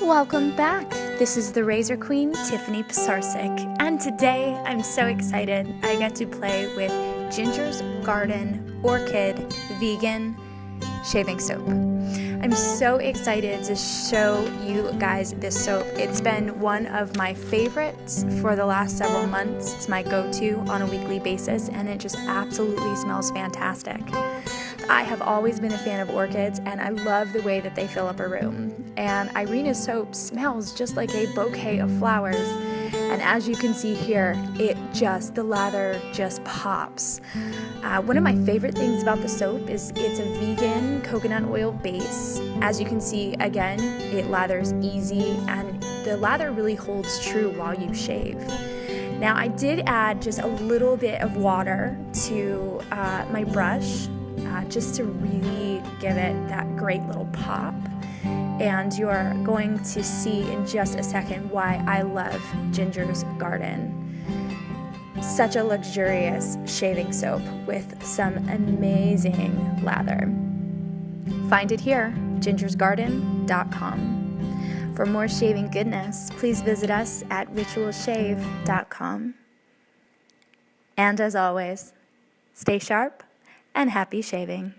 Welcome back. This is the Razor Queen, Tiffany Pisarcik, and today I'm so excited I get to play with Ginger's Garden Orchid Vegan shaving soap. I'm so excited to show you guys this soap. It's been one of my favorites for the last several months. It's my go-to on a weekly basis, and it just absolutely smells fantastic. I have always been a fan of orchids, and I love the way that they fill up a room. And Irina's soap smells just like a bouquet of flowers. And as you can see here, the lather just pops. One of my favorite things about the soap is it's a vegan coconut oil base. As you can see, again, it lathers easy, and the lather really holds true while you shave. Now, I did add just a little bit of water to my brush, just to really give it that great little pop. And you're going to see in just a second why I love Ginger's Garden. Such a luxurious shaving soap with some amazing lather. Find it here, gingersgarden.com. For more shaving goodness, please visit us at ritualshave.com. And as always, stay sharp and happy shaving.